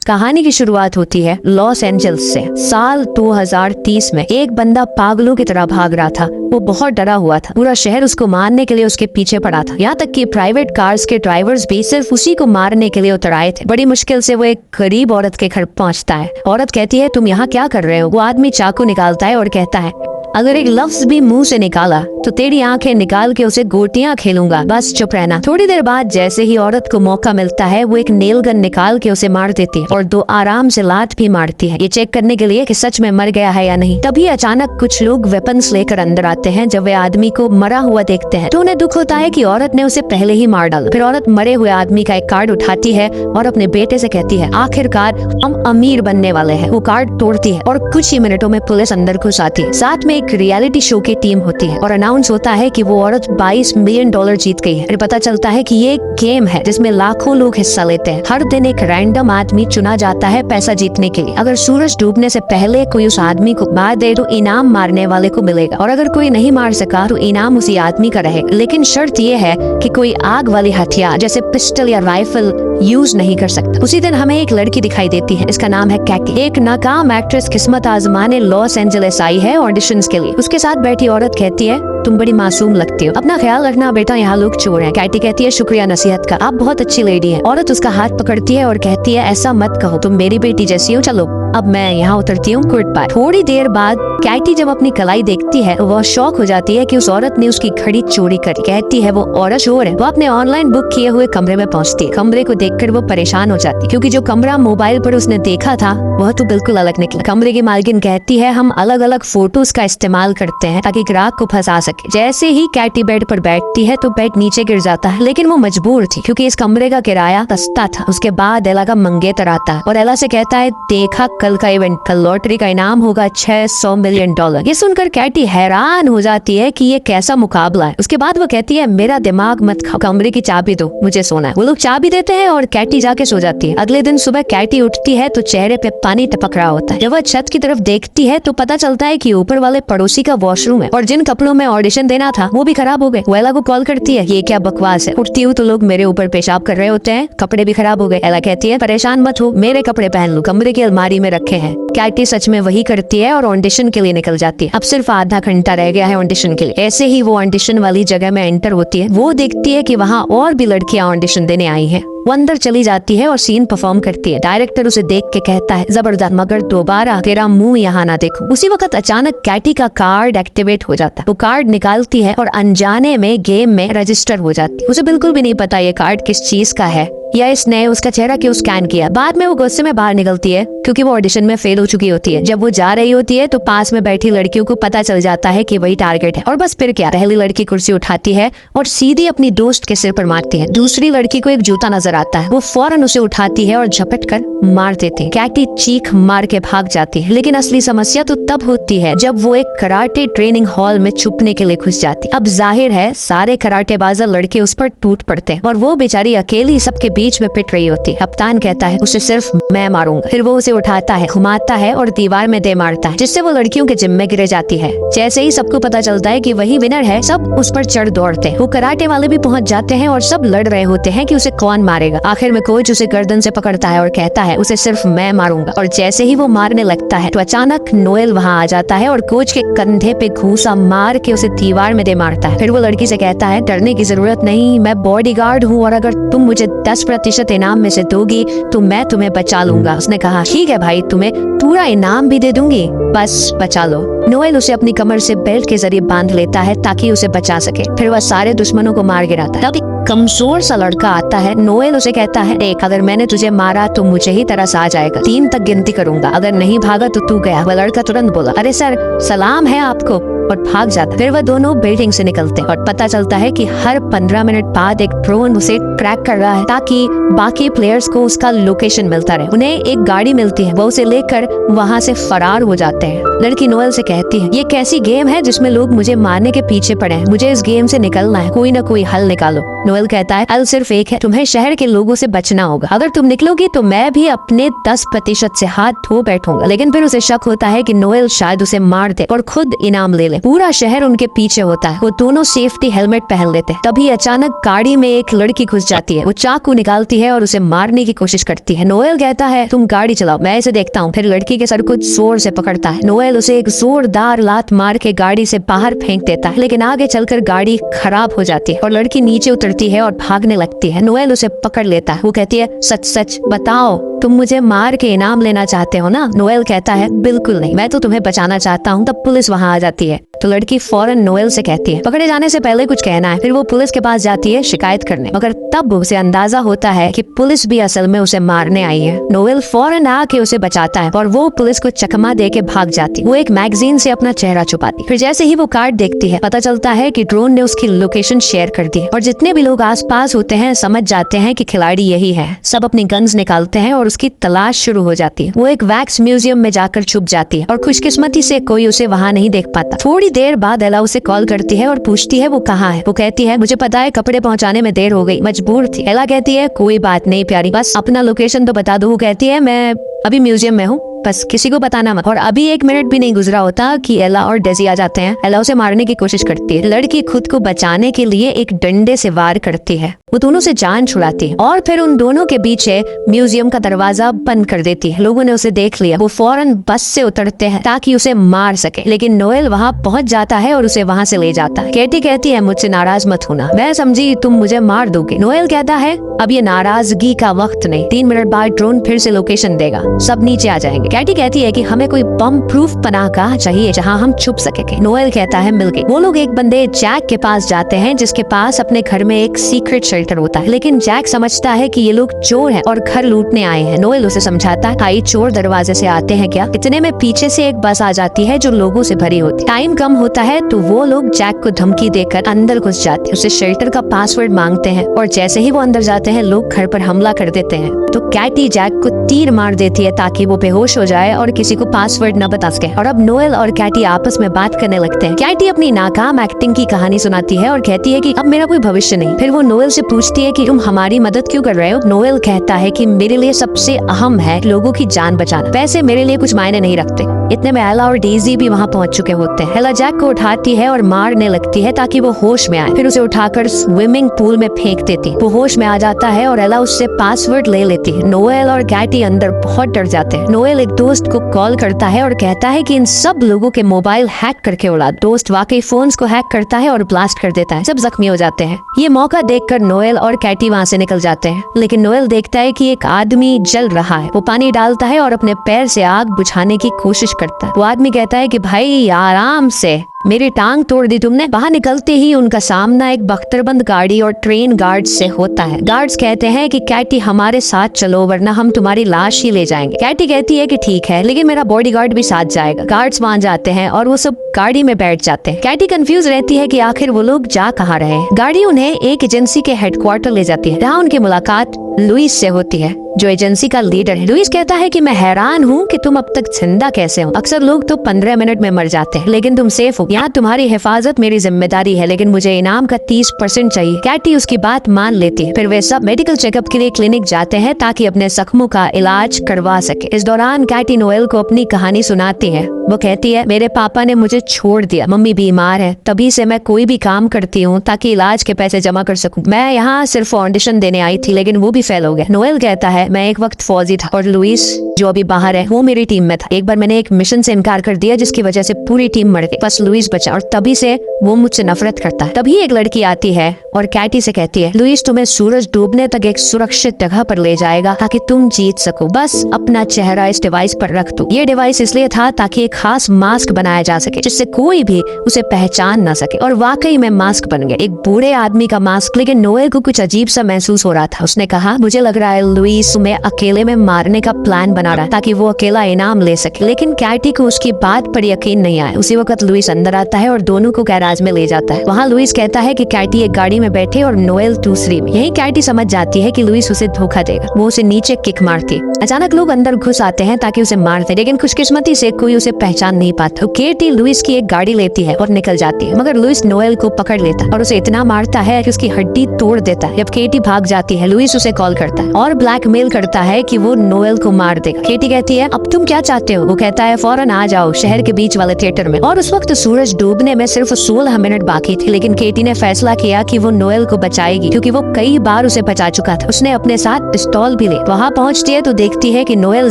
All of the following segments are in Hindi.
कहानी की शुरुआत होती है लॉस एंजल्स से। साल 2030 में एक बंदा पागलों की तरह भाग रहा था। वो बहुत डरा हुआ था। पूरा शहर उसको मारने के लिए उसके पीछे पड़ा था। यहाँ तक कि प्राइवेट कार्स के ड्राइवर्स भी सिर्फ उसी को मारने के लिए उतर आए थे। बड़ी मुश्किल से वो एक गरीब औरत के घर पहुँचता है। औरत कहती है, तुम यहाँ क्या कर रहे हो? वो आदमी चाकू निकालता है और कहता है, अगर एक लफ्ज भी मुंह से निकाला तो तेरी आंखें निकाल के उसे गोटियां खेलूंगा, बस चुप रहना। थोड़ी देर बाद जैसे ही औरत को मौका मिलता है, वो एक नेल गन निकाल के उसे मार देती है और 2 आराम से लात भी मारती है, ये चेक करने के लिए कि सच में मर गया है या नहीं। तभी अचानक कुछ लोग वेपन्स लेकर अंदर आते हैं। जब वे आदमी को मरा हुआ देखते हैं तो उन्हें दुख होता है कि औरत ने उसे पहले ही मार डाला। फिर औरत मरे हुए आदमी का एक कार्ड उठाती है और अपने बेटे से कहती है, आखिरकार हम अमीर बनने वाले हैं। वो कार्ड तोड़ती है और कुछ ही मिनटों में पुलिस अंदर घुस आती है। साथ में एक रियलिटी शो की टीम होती है और अनाउंस होता है कि वो औरत $22 मिलियन जीत गई है। फिर पता चलता है कि ये एक गेम है जिसमें लाखों लोग हिस्सा लेते हैं। हर दिन एक रैंडम आदमी चुना जाता है पैसा जीतने के लिए। अगर सूरज डूबने से पहले कोई उस आदमी को मार दे तो इनाम मारने वाले को मिलेगा, और अगर कोई नहीं मार सका तो इनाम उसी आदमी का रहेगा। लेकिन शर्त ये है कि कोई आग वाली हथियार जैसे पिस्टल या राइफल यूज नहीं कर सकता। उसी दिन हमें एक लड़की दिखाई देती है, इसका नाम है कैटी। एक नाकाम एक्ट्रेस किस्मत आजमाने लॉस एंजलिस आई है ऑडिशंस के लिए। उसके साथ बैठी औरत कहती है, तुम बड़ी मासूम लगती हो, अपना ख्याल रखना बेटा, यहाँ लोग चोर हैं। कैटी कहती है, शुक्रिया नसीहत का, आप बहुत अच्छी लेडी हैं। औरत उसका हाथ पकड़ती है और कहती है, ऐसा मत कहो, तुम मेरी बेटी जैसी हो, चलो अब मैं यहाँ उतरती हूँ, गुड बाय। थोड़ी देर बाद कैटी जब अपनी कलाई देखती है वह शौक हो जाती है कि उस औरत ने उसकी घड़ी चोरी करी। कहती है वो औरत चोर है। वो अपने ऑनलाइन बुक किए हुए कमरे में पहुँचती है। कमरे को देखकर वो परेशान हो जाती है क्योंकि जो कमरा मोबाइल पर उसने देखा था वह तो बिल्कुल अलग निकला। कमरे की मालकिन कहती है, हम अलग अलग फोटोज का इस्तेमाल करते हैं ताकि ग्राहक को फंसा सके। जैसे ही कैटी बेड पर बैठती है तो बेड नीचे गिर जाता है, लेकिन वो मजबूर थी क्योंकि इस कमरे का किराया सस्ता था। उसके बाद एला का मंगेतर आता है और एला से कहता है, देखा कल का इवेंट, कल लॉटरी का इनाम होगा $600 मिलियन। ये सुनकर कैटी हैरान हो जाती है कि ये कैसा मुकाबला है। उसके बाद वो कहती है, मेरा दिमाग मत खाओ, कमरे की चाबी दो, मुझे सोना है। वो लोग चाबी देते हैं और कैटी जाके सो जाती है। अगले दिन सुबह कैटी उठती है तो चेहरे पे पानी टपक रहा होता है। जब वह छत की तरफ देखती है तो पता चलता है कि ऊपर वाले पड़ोसी का वॉशरूम है और जिन कपड़ों में ऑडिशन देना था वो भी खराब हो गए। वो एला को कॉल करती है, ये क्या बकवास है, उठती हूँ तो लोग मेरे ऊपर पेशाब कर रहे होते हैं, कपड़े भी खराब हो गए। एला कहती है, परेशान मत हो, मेरे कपड़े पहन लो, कमरे की अलमारी में रखे हैं। कैटी सच में वही करती है और ऑडिशन के लिए निकल जाती है। अब सिर्फ आधा घंटा रह गया है ऑडिशन के लिए। ऐसे ही वो ऑडिशन वाली जगह में एंटर होती है। वो देखती है कि वहाँ और भी लड़कियां ऑडिशन देने आई हैं। वो अंदर चली जाती है और सीन परफॉर्म करती है। डायरेक्टर उसे देख के कहता है, जबरदस्त, मगर दोबारा तेरा मुंह यहाँ ना देखो। उसी वक्त अचानक कैटी का कार्ड एक्टिवेट हो जाता है। वो कार्ड निकालती है और अनजाने में गेम में रजिस्टर हो जाती है। उसे बिल्कुल भी नहीं पता ये कार्ड किस चीज का है या इसने उसका चेहरा क्यों स्कैन किया। बाद में वो गुस्से में बाहर निकलती है क्योंकि वो ऑडिशन में फेल हो चुकी होती है। जब वो जा रही होती है तो पास में बैठी लड़कियों को पता चल जाता है कि वही टारगेट है, और बस फिर क्या, पहली लड़की कुर्सी उठाती है और सीधी अपनी दोस्त के सिर पर मारती है। दूसरी लड़की को एक जूता नजर आता है, वो फौरन उसे उठाती है और झपट कर मार देती है। कैटी चीख मार के भाग जाती है, लेकिन असली समस्या तो तब होती है जब वो एक कराटे ट्रेनिंग हॉल में छुपने के लिए घुस जाती है। अब जाहिर है सारे कराटेबाज लड़के उस पर टूट पड़ते हैं और वो बेचारी अकेली सबके बीच में पिट रही होती है। कप्तान कहता है, उसे सिर्फ मैं मारूंगा। फिर वो उसे उठाता है, घुमाता है और दीवार में दे मारता है, जिससे वो लड़कियों के जिम में गिर जाती है। जैसे ही सबको पता चलता है कि वही विनर है, सब उस पर चढ़ दौड़ते हैं। वो कराटे वाले भी पहुंच जाते हैं और सब लड़ रहे होते हैं कि उसे कौन मारेगा। आखिर में कोच उसे गर्दन से पकड़ता है और कहता है, उसे सिर्फ मैं मारूंगा। और जैसे ही वो मारने लगता है तो अचानक नोएल वहाँ आ जाता है और कोच के कंधे पे घूसा मार के उसे दीवार में दे मारता है। फिर वो लड़की से कहता है, डरने की जरूरत नहीं, मैं बॉडीगार्ड हूँ और अगर तुम मुझे 10% इनाम में से दोगी तो मैं तुम्हें बचा लूंगा। उसने कहा, ठीक है भाई, तुम्हें पूरा इनाम भी दे दूंगी, बस बचा लो। नोएल उसे अपनी कमर से बेल्ट के जरिए बांध लेता है ताकि उसे बचा सके। फिर वह सारे दुश्मनों को मार गिराता है। तब एक कमजोर सा लड़का आता है। नोएल उसे कहता है, देख, अगर मैंने तुझे मारा तो मुझे ही तरस आ जाएगा, 3 तक गिनती करूंगा, अगर नहीं भागा तो तू गया। वह लड़का तुरंत बोला, अरे सर, सलाम है आपको, और भाग जाता। फिर वह दोनों बिल्डिंग से निकलते और पता चलता है कि हर 15 मिनट बाद एक ड्रोन उसे ट्रैक कर रहा है ताकि बाकी प्लेयर्स को उसका लोकेशन मिलता रहे। उन्हें एक गाड़ी मिलती है, वो उसे लेकर वहाँ से फरार हो जाते हैं। लड़की नोएल से कहती है, ये कैसी गेम है जिसमें लोग मुझे मारने के पीछे पड़े हैं, मुझे इस गेम से निकलना है, कोई ना कोई हल निकालो। नोएल कहता है, हल सिर्फ एक है, तुम्हें शहर के लोगों से बचना होगा। अगर तुम निकलोगी तो मैं भी अपने 10% से हाथ धो बैठूंगा। लेकिन फिर उसे शक होता है कि नोएल शायद उसे मार दे और खुद इनाम ले ले। निकले। पूरा शहर उनके पीछे होता है। वो दोनों सेफ्टी हेलमेट पहन लेते हैं। तभी अचानक गाड़ी में एक लड़की घुस जाती है। वो चाकू निकालती है और उसे मारने की कोशिश करती है। नोएल कहता है तुम गाड़ी चलाओ, मैं इसे देखता हूँ। फिर लड़की के सर को जोर से पकड़ता है। नोएल उसे एक जोरदार लात मार के गाड़ी से बाहर फेंक देता है, लेकिन आगे चलकर गाड़ी खराब हो जाती है और लड़की नीचे उतरती है और भागने लगती है। नोएल उसे पकड़ लेता है। वो कहती है सच सच बताओ, तुम मुझे मार के इनाम लेना चाहते हो ना? नोएल कहता है बिल्कुल नहीं, मैं तो तुम्हें बचाना चाहता हूँ। तब पुलिस वहाँ आ जाती है तो लड़की फौरन नोएल से कहती है पकड़े जाने से पहले कुछ कहना है। फिर वो पुलिस के पास जाती है शिकायत करने, मगर तब उसे अंदाजा होता है कि पुलिस भी असल में उसे मारने आई है। नोएल फौरन आके उसे बचाता है और वो पुलिस को चकमा दे के भाग जाती। वो एक मैगजीन से अपना चेहरा छुपाती। फिर जैसे ही वो कार्ड देखती है पता चलता है कि ड्रोन ने उसकी लोकेशन शेयर कर दी और जितने भी लोग आसपास होते हैं समझ जाते हैं कि खिलाड़ी यही है। सब अपनी गन्स निकालते हैं और उसकी तलाश शुरू हो जाती है। वो एक वैक्स म्यूजियम में जाकर छुप जाती है और खुशकिस्मती से कोई उसे वहाँ नहीं देख पाता। थोड़ी देर बाद एला उसे कॉल करती है और पूछती है वो कहाँ है। वो कहती है मुझे पता है, कपड़े पहुँचाने में देर हो गई, मजबूर थी। एला कहती है कोई बात नहीं प्यारी, बस अपना लोकेशन तो बता दो। वो कहती है मैं अभी म्यूजियम में हूँ, बस किसी को बताना मत। और अभी 1 मिनट भी नहीं गुजरा होता कि एला और डेजी आ जाते हैं। एला उसे मारने की कोशिश करती है। लड़की खुद को बचाने के लिए एक डंडे से वार करती है। वो दोनों से जान छुड़ाती है और फिर उन दोनों के पीछे म्यूजियम का दरवाजा बंद कर देती है। लोगों ने उसे देख लिया। वो फौरन बस से उतरते हैं ताकि उसे मार सके, लेकिन नोएल वहाँ पहुँच जाता है और उसे वहाँ से ले जाता है। केटी कहती है मुझसे नाराज मत होना, मैं समझी तुम मुझे मार दोगे। नोएल कहता है अब ये नाराजगी का वक्त नहीं, 3 मिनट बाद ड्रोन फिर से लोकेशन देगा, सब नीचे आ जाएंगे। कैटी कहती है कि हमें कोई बम प्रूफ पनाहगाह चाहिए जहाँ हम छुप सकेंगे। नोएल कहता है मिल गई। वो लोग एक बंदे जैक के पास जाते हैं जिसके पास अपने घर में एक सीक्रेट शेल्टर होता है, लेकिन जैक समझता है कि ये लोग चोर हैं और घर लूटने आए हैं। नोएल उसे समझाता है भाई चोर दरवाजे से आते हैं क्या? इतने में पीछे से एक बस आ जाती है जो लोगों से भरी होती है। टाइम कम होता है तो वो लोग जैक को धमकी देकर अंदर घुस जाते हैं। उसे शेल्टर का पासवर्ड मांगते हैं और जैसे ही वो अंदर जाते हैं लोग घर पर हमला कर देते हैं। तो कैटी जैक को तीर मार देती है ताकि वो बेहोश हो जाए और किसी को पासवर्ड न बता सके। और अब नोएल और कैटी आपस में बात करने लगते हैं। कैटी अपनी नाकाम एक्टिंग की कहानी सुनाती है और कहती है कि अब मेरा कोई भविष्य नहीं। फिर वो नोएल से पूछती है कि तुम हमारी मदद क्यों कर रहे हो? नोएल कहता है कि मेरे लिए सबसे अहम है लोगों की जान बचाना, वैसे मेरे लिए कुछ मायने नहीं रखते। इतने में एला और डेजी भी वहाँ पहुँच चुके होते हैं। एला जैक को उठाती है और मारने लगती है ताकि वो होश में आए। फिर उसे उठाकर स्विमिंग पूल में फेंक देती। वो होश में आ जाता है और एला उससे पासवर्ड ले लेती है। नोएल और कैटी अंदर बहुत डर जाते हैं। नोएल एक दोस्त को कॉल करता है और कहता है कि इन सब लोगों के मोबाइल हैक करके उड़ा। दोस्त वाकई फोन्स को हैक करता है और ब्लास्ट कर देता है। सब जख्मी हो जाते हैं। ये मौका देखकर नोएल और कैटी वहाँ से निकल जाते हैं, लेकिन नोएल देखता है कि एक आदमी जल रहा है। वो पानी डालता है और अपने पैर से आग बुझाने की कोशिश करता है। वो आदमी कहता है कि भाई आराम से, मेरी टांग तोड़ दी तुमने। बाहर निकलते ही उनका सामना एक बख्तरबंद गाड़ी और ट्रेन गार्ड से होता है। गार्ड्स कहते हैं कि कैटी हमारे साथ चलो वरना हम तुम्हारी लाश ही ले जाएंगे। कैटी कहती है कि ठीक है, लेकिन मेरा बॉडीगार्ड भी साथ जाएगा। गार्ड्स मान जाते हैं और वो सब गाड़ी में बैठ जाते हैं। कैटी कंफ्यूज रहती है कि आखिर वो लोग जा कहाँ रहे हैं। गाड़ी उन्हें एक एजेंसी के हेडक्वार्टर ले जाती है जहाँ उनकी मुलाकात लुइस से होती है जो एजेंसी का लीडर है। लुइस कहता है कि मैं हैरान हूँ कि तुम अब तक जिंदा कैसे हो। अक्सर लोग तो 15 मिनट में मर जाते हैं, लेकिन तुम सेफ हो। यहाँ तुम्हारी हिफाजत मेरी जिम्मेदारी है, लेकिन मुझे इनाम का 30% चाहिए। कैटी उसकी बात मान लेती है। फिर वे सब मेडिकल चेकअप के लिए क्लिनिक जाते हैं ताकि अपने जख्मों का इलाज करवा सके। इस दौरान कैटी नोएल को अपनी कहानी सुनाती है। वो कहती है मेरे पापा ने मुझे छोड़ दिया, मम्मी बीमार है, तभी से मैं कोई भी काम करती हूँ ताकि इलाज के पैसे जमा कर सकूं। मैं यहाँ सिर्फ ऑडिशन देने आई थी, लेकिन वो भी फेल हो गया। नोएल कहता है मैं एक वक्त फौजी था और लुइस जो अभी बाहर है वो मेरी टीम में था। एक बार मैंने एक मिशन से इनकार कर दिया जिसकी वजह से पूरी टीम मर गई, बस लुइस बचा और तभी से वो मुझसे नफरत करता है। तभी एक लड़की आती है और कैटी से कहती है लुइस तुम्हें सूरज डूबने तक एक सुरक्षित जगह पर ले जाएगा ताकि तुम जीत सको, बस अपना चेहरा इस डिवाइस पर रख दो। ये डिवाइस इसलिए था ताकि एक खास मास्क बनाया जा सके जिससे कोई भी उसे पहचान न सके। और वाकई में मास्क बन गया, एक बूढ़े आदमी का मास्क। लेकिन नोएल को कुछ अजीब सा महसूस हो रहा था। उसने कहा मुझे लग रहा है लुइस तुम्हें अकेले में मारने का प्लान बना रहा है ताकि वो अकेला इनाम ले सके। लेकिन कैटी को उसकी बात पर यकीन नहीं आया। उसी वक्त लुइस अंदर आता है और दोनों को गैराज में ले जाता है। वहाँ लुइस कहता है कि कैटी एक गाड़ी में बैठे और नोएल दूसरी में। यही कैटी समझ जाती है कि लुइस उसे धोखा देगा। वो उसे नीचे किक मारती है। अचानक लोग अंदर घुस आते हैं ताकि उसे मार दे, लेकिन खुशकिस्मती से कोई उसे पहचान नहीं पाता। केटी लुइस की एक गाड़ी लेती है और निकल जाती है, मगर लुइस नोएल को पकड़ लेता है और उसे इतना मारता है कि उसकी हड्डी तोड़ देता है। जब केटी भाग जाती है लुइस उसे कॉल करता है और ब्लैकमेल डिसाइड करता है कि वो नोएल को मार देगा। केटी कहती है अब तुम क्या चाहते हो? वो कहता है फौरन आ जाओ शहर के बीच वाले थिएटर में। और उस वक्त सूरज डूबने में सिर्फ 16 मिनट बाकी थे, लेकिन केटी ने फैसला किया कि वो नोएल को बचाएगी क्योंकि वो कई बार उसे बचा चुका था। उसने अपने साथ पिस्तौल भी ले। वहाँ पहुँचती है तो देखती है कि नोएल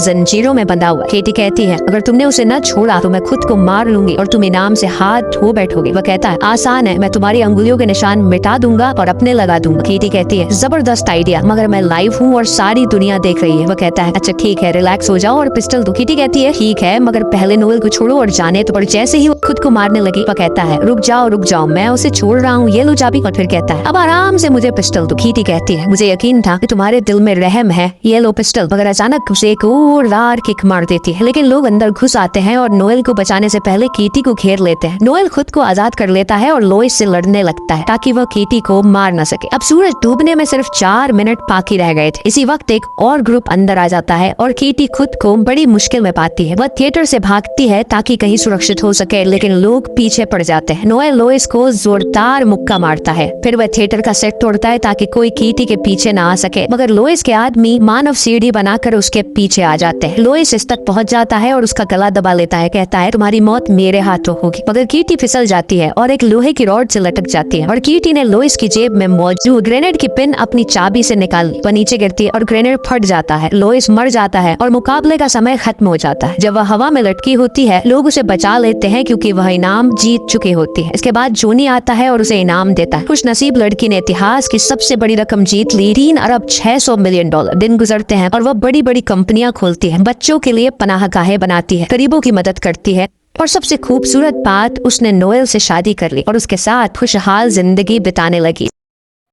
जंजीरों में बंधा हुआ। केटी कहती है अगर तुमने उसे न छोड़ा तो मैं खुद को मार लूंगी और तुम इनाम से हाथ धो बैठोगे। वह कहता है आसान है, मैं तुम्हारी अंगुलियों के निशान मिटा दूंगा और अपने लगा दूंगा। केटी कहती है जबरदस्त आइडिया, मगर मैं लाइव हूँ और सारी दुनिया देख रही है। वह कहता है अच्छा ठीक है, रिलैक्स हो जाओ और पिस्टल दो। केटी कहती है ठीक है, मगर पहले नोएल को छोड़ो और जाने तो। और जैसे ही वो खुद को मारने लगी वह कहता है रुक जाओ, मैं उसे छोड़ रहा हूँ, ये लो चाबी। और फिर कहता है अब आराम से मुझे पिस्टल दो। केटी कहती है मुझे यकीन था कि तुम्हारे दिल में रहम है, ये लो पिस्टल। मगर अचानक उसे एक और रार किक मार देती है, लेकिन लोग अंदर घुस आते हैं और नोएल को बचाने से पहले केटी को घेर लेते हैं। नोएल खुद को आजाद कर लेता है और लोइस से लड़ने लगता है ताकि वह केटी को मार न सके। अब सूरज डूबने में सिर्फ 4 मिनट बाकी रह गए थे। इसी वक्त एक और ग्रुप अंदर आ जाता है और केटी खुद को बड़ी मुश्किल में पाती है। वह थिएटर से भागती है ताकि कहीं सुरक्षित हो सके, लेकिन लोग पीछे पड़ जाते हैं। नोएल लोइस को जोरदार मुक्का मारता है, फिर वह थिएटर का सेट तोड़ता है ताकि कोई केटी के पीछे ना आ सके, मगर लोइस के आदमी मानव सीढ़ी बनाकर उसके पीछे आ जाते हैं। लोइस इस तक पहुंच जाता है और उसका गला दबा लेता है, कहता है तुम्हारी मौत मेरे हाथों होगी। मगर केटी फिसल जाती है और एक लोहे की रॉड से लटक जाती है और केटी ने लोइस की जेब में मौजूद ग्रेनेड की पिन अपनी चाबी से निकाल ली। वह नीचे गिरती है और ग्रेनेड फट जाता है। लोइस मर जाता है और मुकाबले का समय खत्म हो जाता है। जब वह हवा में लटकी होती है लोग उसे बचा लेते हैं क्योंकि वह इनाम जीत चुकी होती है। इसके बाद जोनी आता है और उसे इनाम देता है। खुश नसीब लड़की ने इतिहास की सबसे बड़ी रकम जीत ली, 3 अरब 600 मिलियन डॉलर। दिन गुजरते हैं और वह बड़ी बड़ी कंपनियां खोलती है, बच्चों के लिए पनाहगाहें बनाती है, गरीबों की मदद करती है और सबसे खूबसूरत बात उसने नोएल से शादी कर ली और उसके साथ खुशहाल जिंदगी बिताने लगी।